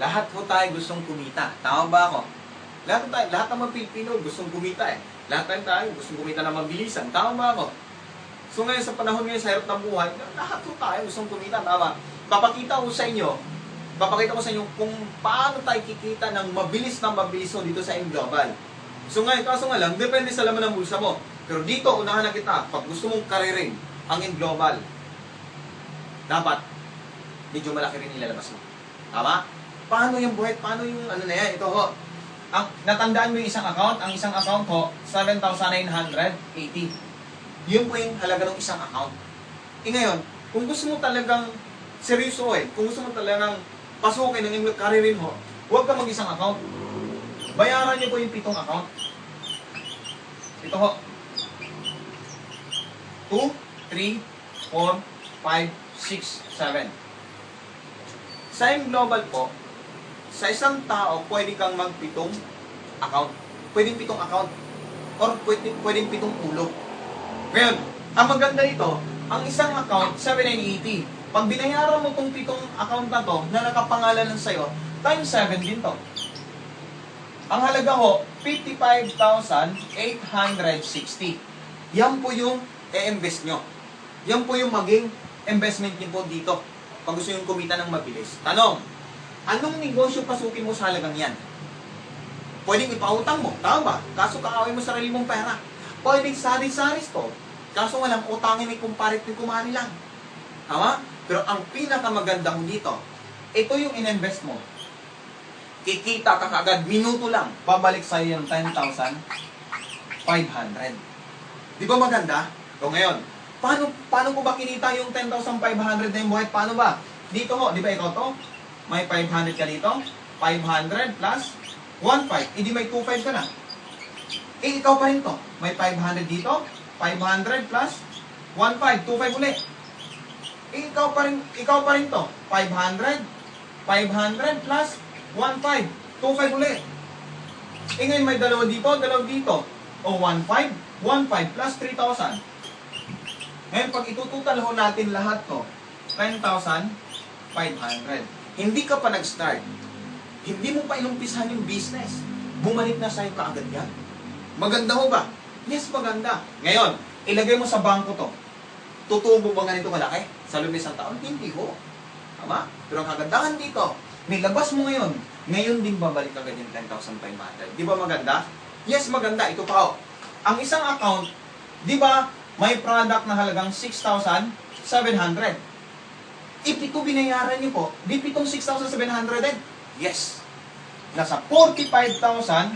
Lahat po tayo gustong kumita. Tama ba ako? Lahat ng mga Pilipino gustong kumita eh. Lahat tayo gustong kumita ng mabilisan. Tama ba ako? So ngayon, sa panahon ngayon, sa hirap ng buhay, lahat po tayo gustong kumita. Tama? Papakita ko sa inyo kung paano tayo kikita ng mabilis dito sa Global. So ngayon, kaso nga lang, depende sa laman ng bulsa mo. Pero dito, unahan na kita, pag gusto mong karirin ang Global, dapat medyo malaki rin ilalabas mo. Tama? Paano yung buhay? Paano yung ano na yan? Ito ho. Natandaan mo yung isang account? Ang isang account ho, 7,980. Yun po yung halaga ng isang account. Ngayon, kung gusto mo talagang seryoso kung gusto mo talagang pasukin ng inyong karirin ho, huwag ka mag-isang account. Bayaran niyo po yung 7 account. Ito ho. 2, 3, 4, 5, 6, 7. Sa Global po, sa isang tao, pwede kang mag-7 account. Pwedeng 7 account. Or pwedeng 7 ulo. Ngayon, ang maganda nito, ang isang account, 7,980. Pag binayaran mo itong 7 account na to, na nakapangalan lang sa'yo, times 7 din to. Ang halaga ho, 55,860. Yan po yung i-invest nyo. Yan po yung maging investment nyo po dito. Pag gusto nyo kumita ng mabilis. Tanong, anong negosyo pasukin mo sa halagang yan? Pwedeng ipautang mo, tama ba? Kaso kaawin mo sarili mong pera. Pwedeng sari-saris to. Kaso nga lang, utangin ni kumparit ni kumari lang. Tama? Pero ang pinakamaganda mo dito, ito yung in-invest mo. Kikita ka kagad, minuto lang, babalik sa'yo yung 10,500. Di ba maganda? O ngayon, paano ko ba kinita yung 10,500 na yung buhay? Paano ba? Dito ho, di ba ikaw to? May 500 ka dito, 500 plus 1,500. Hindi may 2,500 ka na. Ikaw pa rin to. May 500 dito, 500 plus 1,500, 2,500 ulit. Ikaw pa rin to. 500 plus 1,500, 2,500 ulit. Ngayon may dalawa dito. O 1,500, 1,500 plus 3,000. Ngayon pag itututal ho natin lahat to, 10,500. Hindi ka pa nag-start. Hindi mo pa inumpisahan yung business. Bumalik na sa'yo kaagad yan. Maganda ho ba? Yes, maganda. Ngayon, ilagay mo sa bangko to. Tutubo ba ganito kalaki sa loob ng isang taon? Hindi ho. Tama? Pero ang kagandahan dito, nilabas mo ngayon, ngayon din babalik agad yung 10,500. Di ba maganda? Yes, maganda. Ito pa ho. Ang isang account, di ba, may product na halagang 6,700. Ito binayaran niyo po, di pitong 6,700 din. Yes. Nasa 45,000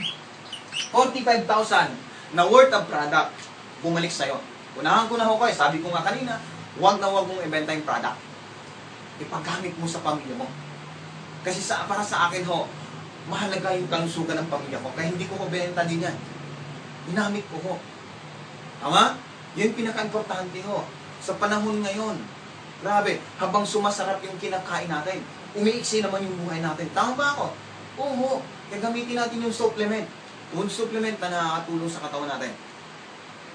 na worth of product bumalik sa'yo. Unahan ko na ho kayo, sabi ko nga kanina, huwag mong ibenta yung product. Ipagamit mo sa pamilya mo. Kasi para sa akin ho, mahalaga yung kalusugan ng pamilya ko. Kaya hindi ko benta din yan. Ginamit ko ho. Tama? Yan pinaka-importante ho. Sa panahon ngayon, grabe, habang sumasarap yung kinakain natin, umiiksi naman yung buhay natin. Tama ba ako? Oo. Kaya gamitin natin yung supplement. Yung supplement na nakakatulong sa katawan natin.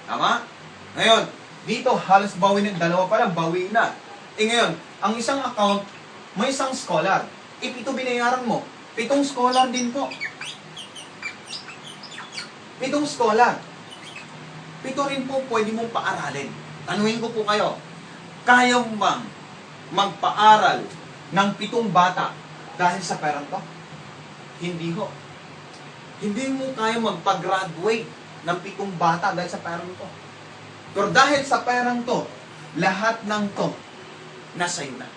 Tama? Ngayon, dito halos bawi na, dalawa pa lang, bawi na. Ngayon, ang isang account, may isang scholar. Ito binayaran mo, 7 scholar din po. 7 scholar. 7 rin po pwede mong paaralin. Tanuhin ko po kayo, kaya mo bang magpaaral ng 7 bata dahil sa perang to? Hindi ho. Hindi mo kaya magpa-graduate ng 7 bata dahil sa perang to. Pero dahil sa perang to, lahat ng to, nasa iyo na.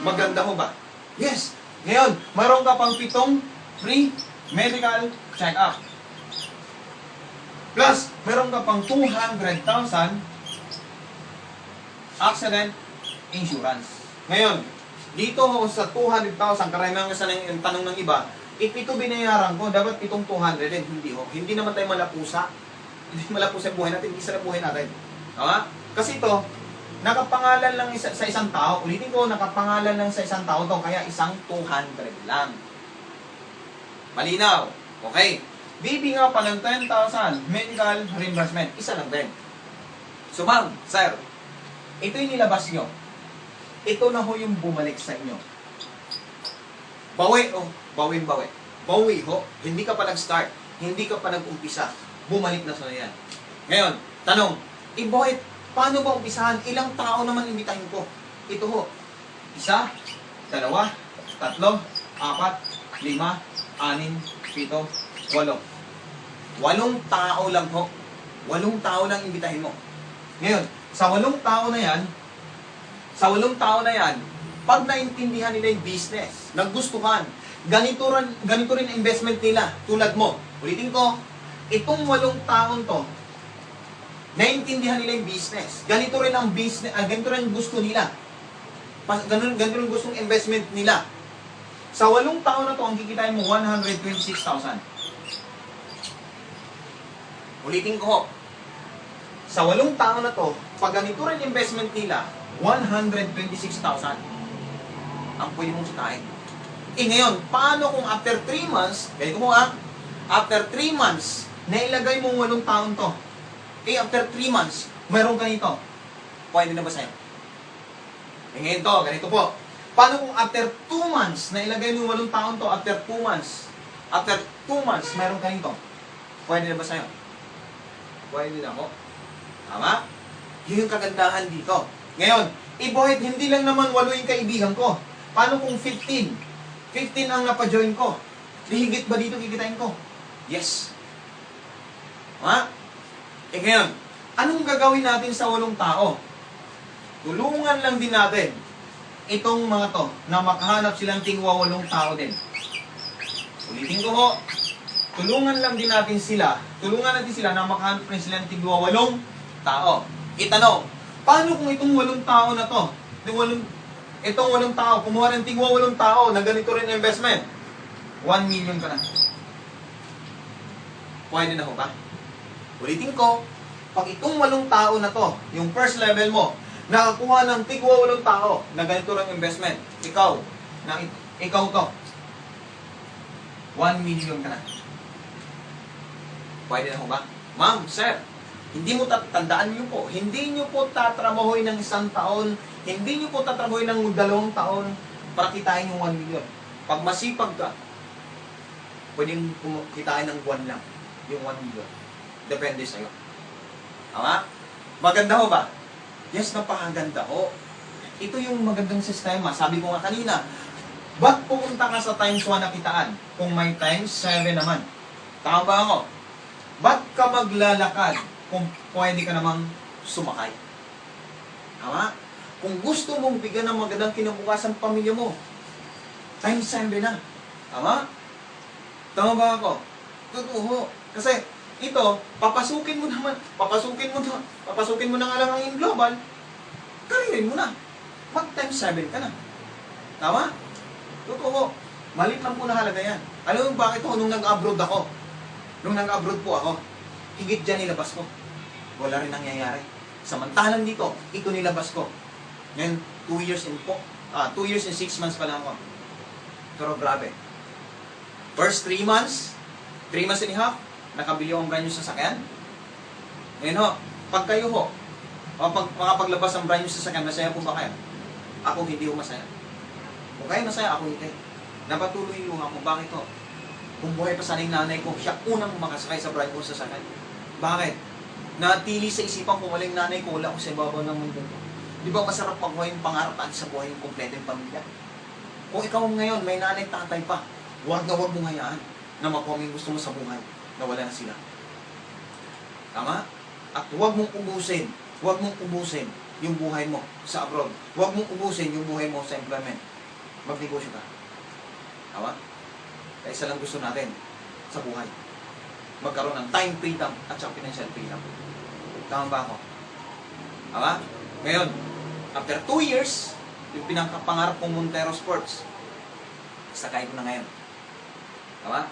Maganda ho ba? Yes. Ngayon, mayroon ka pang 7 free medical check-up. Plus, mayroon ka pang 200,000 accident insurance. Ngayon, dito ho sa 200,000, karamihan sa ng tanong ng iba, ito binayaran ko, dapat itong 200 din. Hindi ho. Hindi naman tayo malapusa. Hindi malapusa yung buhay natin, isa na buhay natin. Tama? Kasi ito, nakapangalan lang sa isang tao. Ulitin ko, nakapangalan lang sa isang tao to, kaya isang 200 lang. Malinaw. Okay. Bibi nga pa ng 10,000 medical reimbursement. Isa lang din. So ma'am, sir, ito yung nilabas nyo. Ito na ho yung bumalik sa inyo. Bawi, oh. Bawi. Bawi, ho. Hindi ka pa nag-start. Hindi ka pa nag-umpisa. Bumalik na sa yan. Ngayon, tanong, bakit? Paano ba umpisahan? Ilang tao naman imbitahin ko? Ito ho. 1, 2, 3, 4, 5, 6, 7, 8. 8 tao lang ho. 8 tao lang imbitahin mo. Ngayon, sa 8 tao na yan, pag naintindihan nila yung business, nagustuhan, ganito rin ang investment nila, tulad mo. Ulitin ko, itong 8 taon to, naintindihan nila yung business. Ganito rin ang business, ganito rin gusto nila. Ganito rin gustong investment nila. Sa 8 taon na to, ang kikitain mo, 126,000. Ulitin ko ho. Sa 8 taon na to, pag ganito rin investment nila, 126,000 ang pwede mong sitain. Ngayon, paano kung after 3 months, ganito mo after 3 months, nailagay mo 8 taon to. After 3 months, mayroong ganito. Pwede na ba sa'yo? Ngayon to, ganito po. Paano kung after 2 months, nailagay mo 8 taon to, after 2 months, mayroong ganito. Pwede na ba sa'yo? Pwede na ho. Tama? Yun yung kagandahan dito. Ngayon, ibohit, hindi lang naman 8 yung kaibigan ko. Paano kung 15? 15 ang napajoin ko. Higit ba dito kikitain ko? Yes. Ha? Ngayon, anong gagawin natin sa 8 tao? Tulungan lang din natin itong mga to na makahanap silang tingwa 8 tao din. Ulitin ko ho, tulungan din natin sila na makahanap rin silang tingwa 8 tao. Itanong, paano kung itong 8 tao na to, itong 8 tao, kumuha ng tingwa 8 tao na ganito rin investment, 1 million ka na. Pwede na ho ba? Ulitin ko, pag itong 8 tao na to, yung first level mo, nakakuha ng tigwa 8 tao na ganito rin investment, ikaw to, 1 million ka na. Pwede na ho ba? Ma'am, sir, hindi mo tandaan nyo po, hindi nyo po tatrabahoy ng 1 taon, hindi nyo po tatrabahoy ng 2 taon para kitain yung 1 million. Pag masipag ka, pwedeng kitain ng buwan lang yung 1 million. Depende sa'yo. Tama? Maganda ho ba? Yes, napakaganda ho. Ito yung magandang sistema. Sabi ko nga kanina, ba't pumunta ka sa times 1 na kitaan kung may times 7 naman? Tama ba ako? Ba't ka maglalakad kung pwede ka namang sumakay? Tama? Kung gusto mong bigyan ng magandang kinabukasan pamilya mo, times 7 na. Tama? Tama ba ako? Totoo. Kasi ito, papasukin mo na nga lang ang in global, karirin mo na. Mag times 7 ka na. Tama? Totoo. Malit lang po na halaga yan. Alam mo bakit nung nag-abroad ako? Nung nag-abroad po ako, higit dyan nilabas ko. Wala rin nangyayari. Samantalang dito, ito nilabas ko. Ngayon, 2 years and 6 months pa lang ako. Pero grabe. First 3 months, 3 months and a half, nakabili akong brand new sasakyan. Ngayon ho, pag kayo ho, makapaglabas ang brand new sasakyan, masaya po ba kayo? Ako hindi ho masaya. Kung kayo masaya, ako hindi. Napatuloy yung ako, bakit ho? Kung buhay pa sana yung nanay ko, siya unang makasakay sa brand new sasakyan. Bakit? Natili sa isipan ko, wala yung nanay ko, wala ko sa ibabaw ng mundo. Di ba masarap pag buhay yung pangarap at sa buhay yung kompleto yung pamilya? Kung ikaw ngayon, may nanay tatay pa, huwag mong hayaan na makuha yung gusto mo sa buhay na wala na sila. Tama? At huwag mong ubusin yung buhay mo sa abroad. Huwag mong ubusin yung buhay mo sa employment. Magnegosyo ka. Tama? Kaya isa lang gusto natin sa buhay. Magkaroon ng time freedom at saka financial freedom. Tama ba ako? Tama? Ngayon, after 2 years, yung pinakapangarap kong Montero Sports, sakay ko na ngayon. Tama?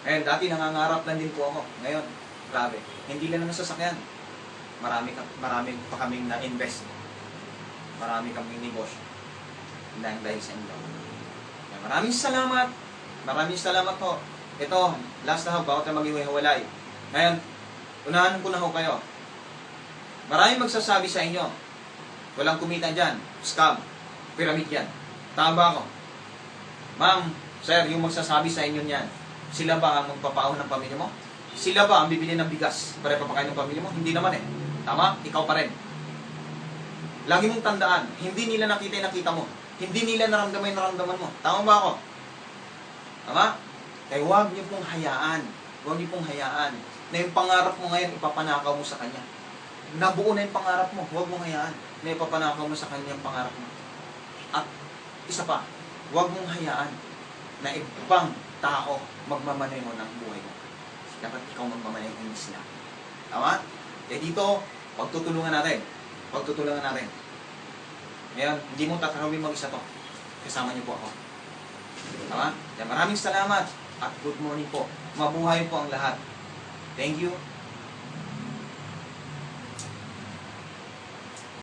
Ngayon, dati nangangarap lang din po ako. Ngayon, grabe. Hindi lang naman sasakyan. Marami pa kaming na-invest. Marami kaming negosyo. Dahil sa inyo. Maraming salamat. Maraming salamat po. Ito, last na ho, bago tayo maghiwalay. Ngayon, unahan ko na ho kayo. Maraming magsasabi sa inyo, walang kumita dyan, scam, pyramid yan. Tama ba ako? Ma'am, sir, yung magsasabi sa inyo niyan, sila ba ang magpapaahon ng pamilya mo? Sila ba ang bibili ng bigas para papakain ng pamilya mo? Hindi naman eh. Tama? Ikaw pa rin. Lagi mong tandaan, hindi nila nakita yung nakita mo. Hindi nila naramdaman yung naramdaman mo. Tama ba ako? Tama? Kaya huwag niyo pong hayaan. Huwag niyo pong hayaan na yung pangarap mo ngayon ipapanakaw mo sa kanya. Nabuo na yung pangarap mo. Huwag mong hayaan na ipapanakaw mo sa kanya yung pangarap mo. At isa pa, huwag mong hayaan na ibang tao magmamaneho ng buhay mo. Dapat ikaw magmamaneho, hindi sila. Tama? Kaya dito, pagtutulungan natin. Pagtutulungan natin. Ngayon, hindi mo tatanawin mag-isa to. Kasama niyo po ako. Tama? Kaya maraming salamat at good morning po. Mabuhay po ang lahat. Thank you.